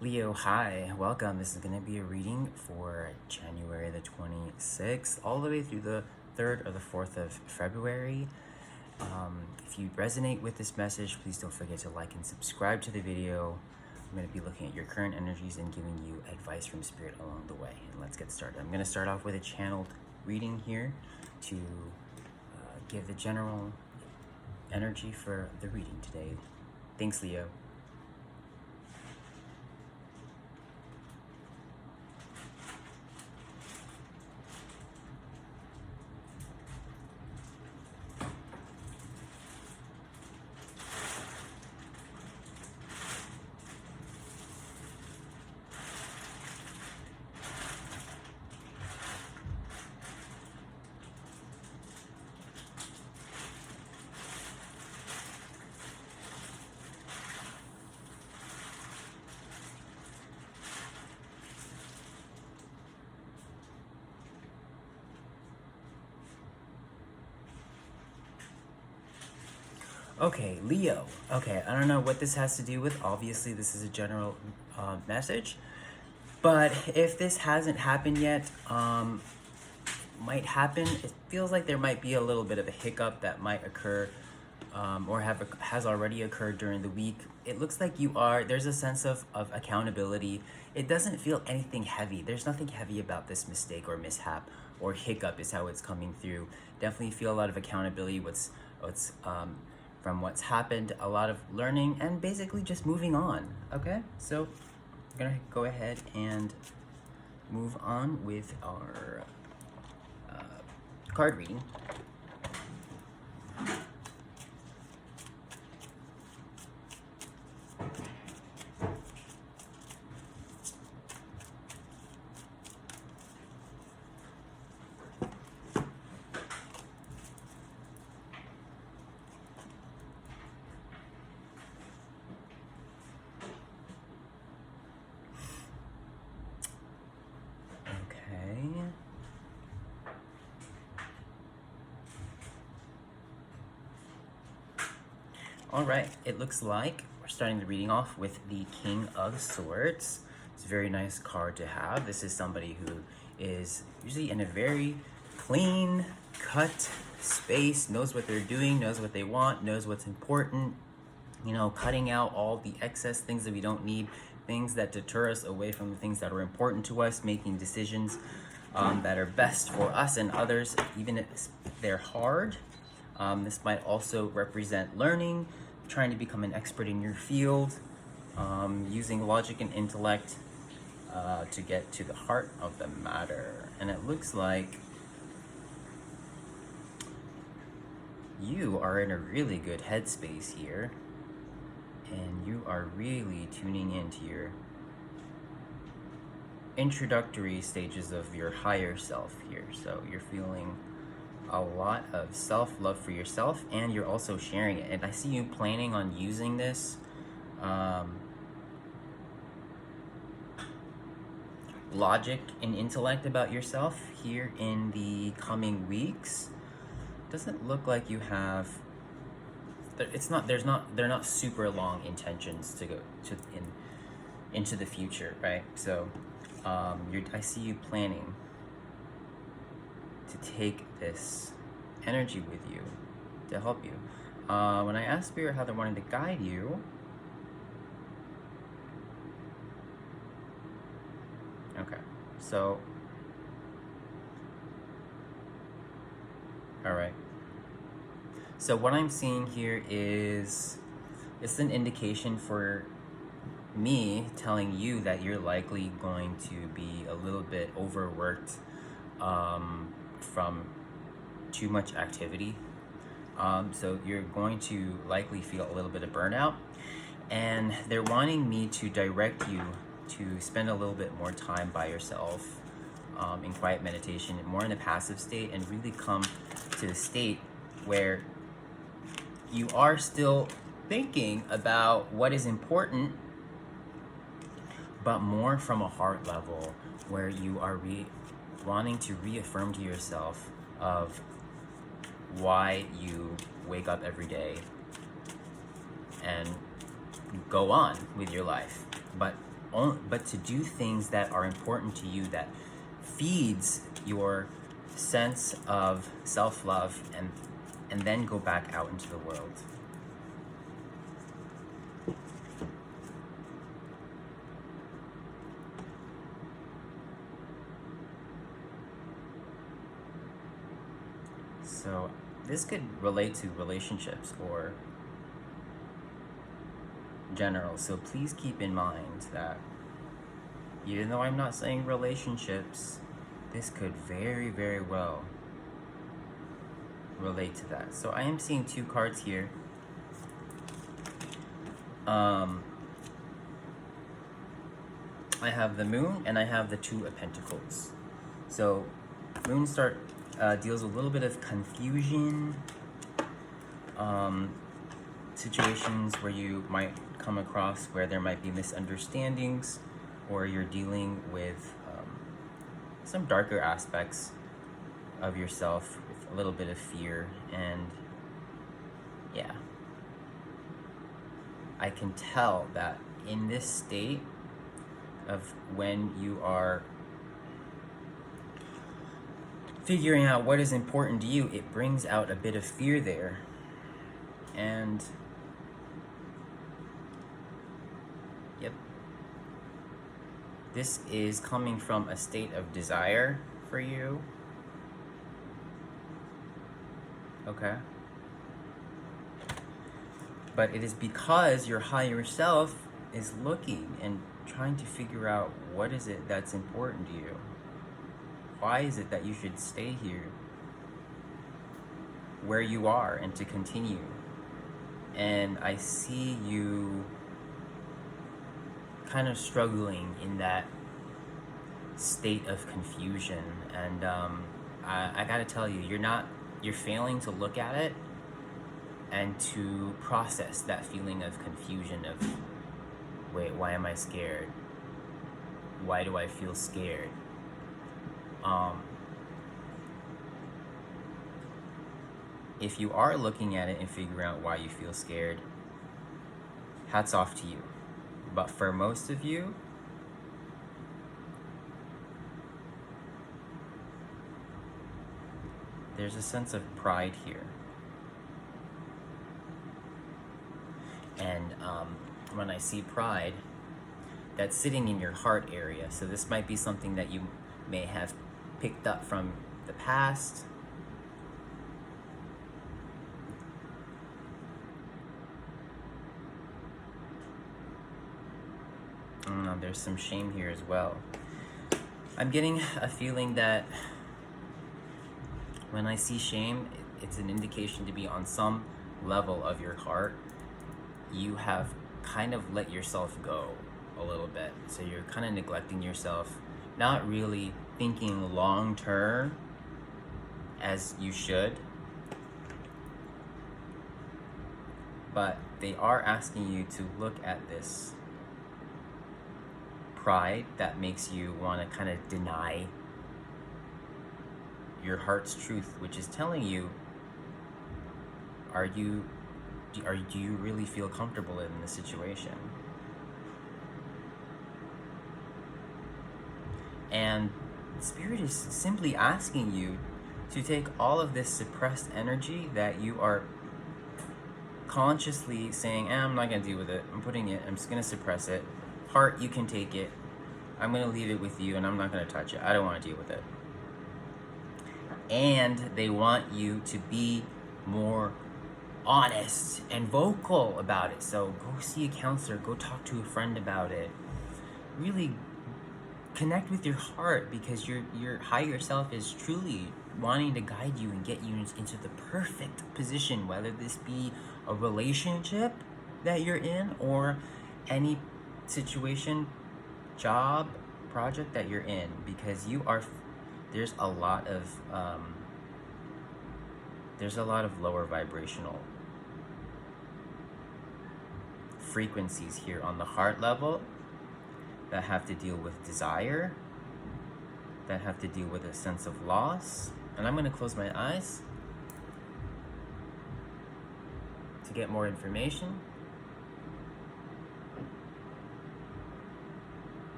Leo, hi, welcome. This is going to be a reading for January the 26th, all the way through the 3rd or the 4th of February. If you resonate with this message, please don't forget to like and subscribe to the video. I'm going to be looking at your current energies and giving you advice from Spirit along the way. And let's get started. I'm going to start off with a channeled reading here to give the general energy for the reading today. Thanks, Leo. Okay, Leo. Okay, I don't know what this has to do with. Obviously, this is a general message. But if this hasn't happened yet, might happen. It feels like there might be a little bit of a hiccup that might occur or has already occurred during the week. It looks like there's a sense of accountability. It doesn't feel anything heavy. There's nothing heavy about this mistake or mishap or hiccup is how it's coming through. Definitely feel a lot of accountability. From what's happened, a lot of learning, and basically just moving on. Okay, so I'm gonna go ahead and move on with our card reading. All right, it looks like we're starting the reading off with the King of Swords. It's a very nice card to have. This is somebody who is usually in a very clean cut space, knows what they're doing, knows what they want, knows what's important, you know, cutting out all the excess things that we don't need, things that deter us away from the things that are important to us, making decisions that are best for us and others, even if they're hard. This might also represent learning, trying to become an expert in your field, using logic and intellect to get to the heart of the matter. And it looks like you are in a really good headspace here, and you are really tuning into your introductory stages of your higher self here. So you're feeling a lot of self-love for yourself, and you're also sharing it. And I see you planning on using this logic and intellect about yourself here in the coming weeks. Doesn't look like you have they're not super long intentions to go into the future, right? So I see you planning to take this energy with you to help you. When I asked Spirit how they wanted to guide you, okay, so, all right. So what I'm seeing here is, it's an indication for me telling you that you're likely going to be a little bit overworked from too much activity. So you're going to likely feel a little bit of burnout, and they're wanting me to direct you to spend a little bit more time by yourself in quiet meditation, more in the passive state, and really come to the state where you are still thinking about what is important, but more from a heart level, where you are wanting to reaffirm to yourself of why you wake up every day and go on with your life. But but to do things that are important to you, that feeds your sense of self-love, and then go back out into the world. So this could relate to relationships or general. So please keep in mind that even though I'm not saying relationships, this could very, very well relate to that. So I am seeing 2 cards here. I have the Moon and I have the 2 of Pentacles. So Moon deals with a little bit of confusion, situations where you might come across where there might be misunderstandings, or you're dealing with some darker aspects of yourself with a little bit of fear. And yeah, I can tell that in this state of when you are figuring out what is important to you, it brings out a bit of fear there. And yep, this is coming from a state of desire for you. Okay? But it is because your higher self is looking and trying to figure out what is it that's important to you. Why is it that you should stay here where you are and to continue? And I see you kind of struggling in that state of confusion. And I gotta tell you, you're failing to look at it and to process that feeling of confusion of, wait, why am I scared? Why do I feel scared? If you are looking at it and figuring out why you feel scared, hats off to you. But for most of you, there's a sense of pride here. And when I see pride, that's sitting in your heart area. So this might be something that you may have picked up from the past. There's some shame here as well. I'm getting a feeling that when I see shame, it's an indication to be on some level of your heart, you have kind of let yourself go a little bit. So you're kind of neglecting yourself, not really thinking long term as you should. But they are asking you to look at this pride that makes you want to kind of deny your heart's truth, which is telling you, do you really feel comfortable in the situation? And Spirit is simply asking you to take all of this suppressed energy that you are consciously saying, I'm not going to deal with it, I'm just going to suppress it. Heart, you can take it. I'm going to leave it with you and I'm not going to touch it. I don't want to deal with it. And they want you to be more honest and vocal about it. So go see a counselor, go talk to a friend about it. Really connect with your heart, because your higher self is truly wanting to guide you and get you into the perfect position, whether this be a relationship that you're in or any situation, job, project that you're in, because there's a lot of lower vibrational frequencies here on the heart level that have to deal with desire, that have to deal with a sense of loss. And I'm going to close my eyes to get more information.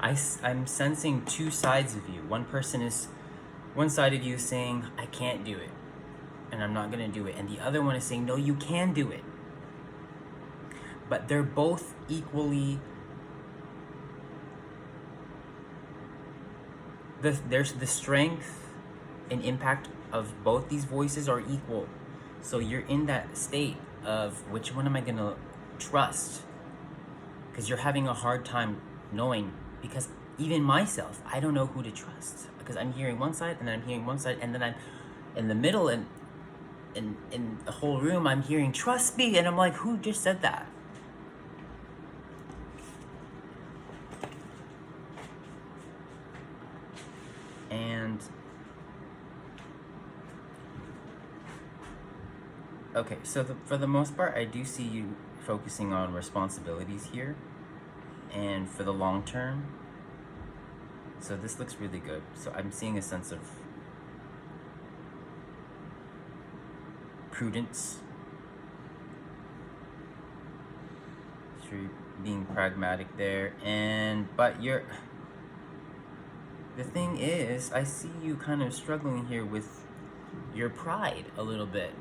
I'm sensing two sides of you. One side of you is saying, I can't do it, and I'm not gonna do it. And the other one is saying, no, you can do it. But they're both equally, there's the strength and impact of both these voices are equal. So you're in that state of, which one am I gonna trust? Because you're having a hard time knowing, because even myself, I don't know who to trust. Because I'm hearing one side, and then I'm hearing one side, and then I'm in the middle, and in the whole room, I'm hearing, trust me, and I'm like, who just said that? And okay, so for the most part, I do see you focusing on responsibilities here, and for the long term. So this looks really good. So I'm seeing a sense of prudence. So you're being pragmatic there, but the thing is, I see you kind of struggling here with your pride a little bit.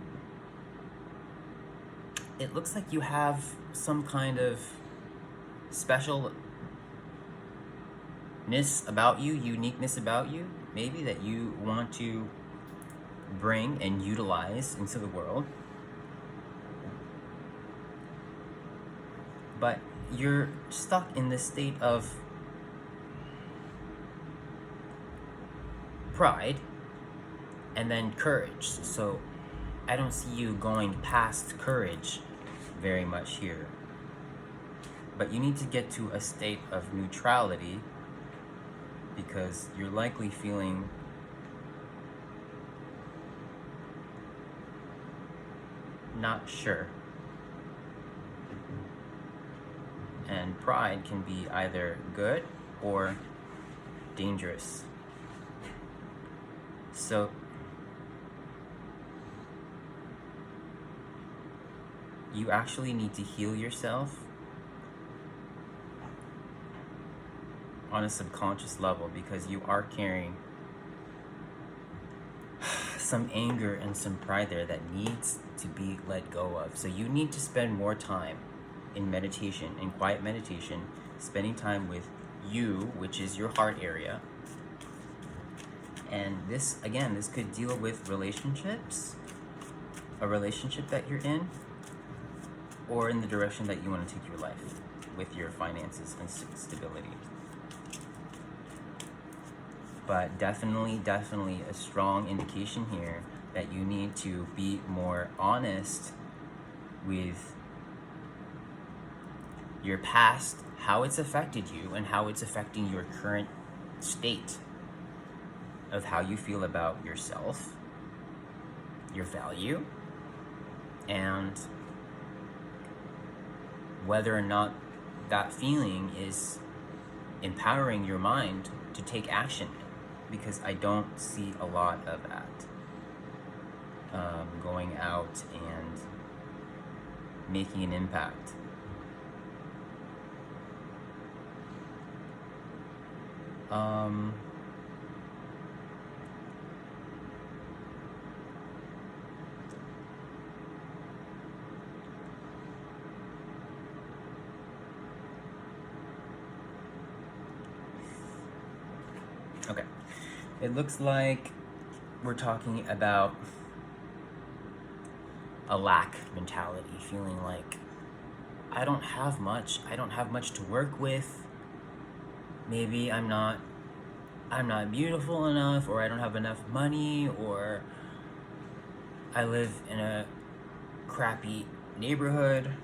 It looks like you have some kind of specialness about you, uniqueness about you, maybe, that you want to bring and utilize into the world. But you're stuck in this state of pride and then courage. So I don't see you going past courage very much here. But you need to get to a state of neutrality, because you're likely feeling not sure. And pride can be either good or dangerous. So you actually need to heal yourself on a subconscious level, because you are carrying some anger and some pride there that needs to be let go of. So you need to spend more time in meditation, in quiet meditation, spending time with you, which is your heart area. And this, again, this could deal with relationships, a relationship that you're in, or in the direction that you want to take your life with your finances and stability. But definitely a strong indication here that you need to be more honest with your past, how it's affected you, and how it's affecting your current state of how you feel about yourself, your value, and whether or not that feeling is empowering your mind to take action. Because I don't see a lot of that going out and making an impact. Okay. It looks like we're talking about a lack mentality, feeling like I don't have much to work with. Maybe I'm not beautiful enough, or I don't have enough money, or I live in a crappy neighborhood.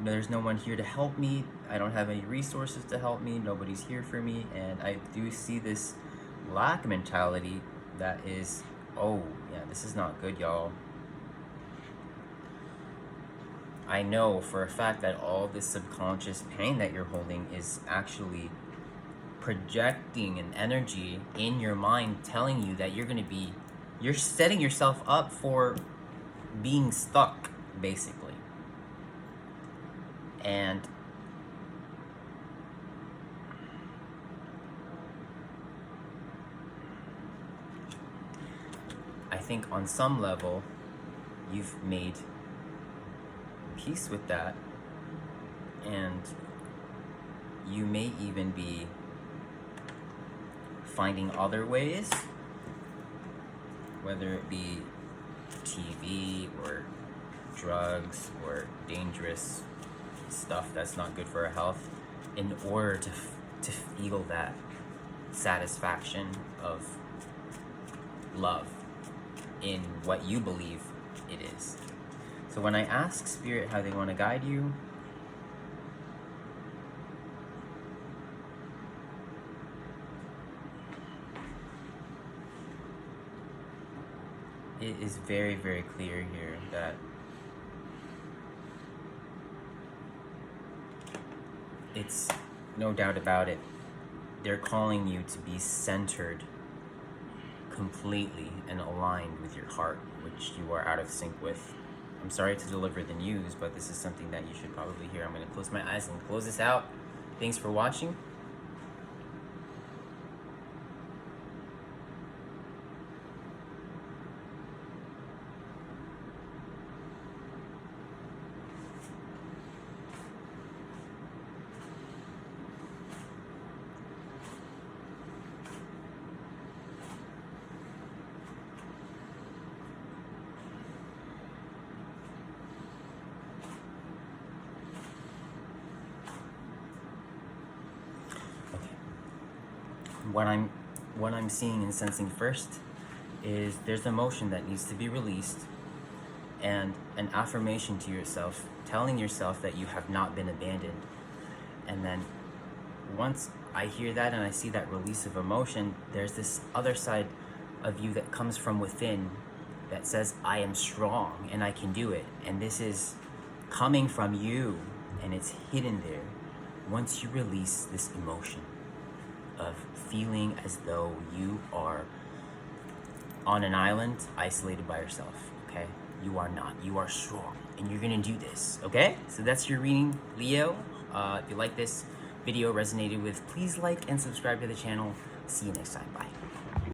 There's no one here to help me. I don't have any resources to help me. Nobody's here for me. And I do see this lack mentality that is, oh, yeah, this is not good, y'all. I know for a fact that all this subconscious pain that you're holding is actually projecting an energy in your mind telling you that you're setting yourself up for being stuck, basically. And I think on some level, you've made peace with that, and you may even be finding other ways, whether it be TV or drugs or dangerous stuff that's not good for our health, in order to feel that satisfaction of love in what you believe it is. So when I ask Spirit how they want to guide you, it is very, very clear here that it's no doubt about it. They're calling you to be centered completely and aligned with your heart, which you are out of sync with. I'm sorry to deliver the news, but this is something that you should probably hear. I'm going to close my eyes and close this out. Thanks for watching. What I'm seeing and sensing first is there's emotion that needs to be released, and an affirmation to yourself, telling yourself that you have not been abandoned. And then once I hear that and I see that release of emotion, there's this other side of you that comes from within that says, I am strong and I can do it. And this is coming from you, and it's hidden there. Once you release this emotion of feeling as though you are on an island, isolated by yourself, okay? You are not. You are strong, and you're gonna do this, okay? So that's your reading, Leo. If you like this video, resonated with, please like and subscribe to the channel. See you next time. Bye.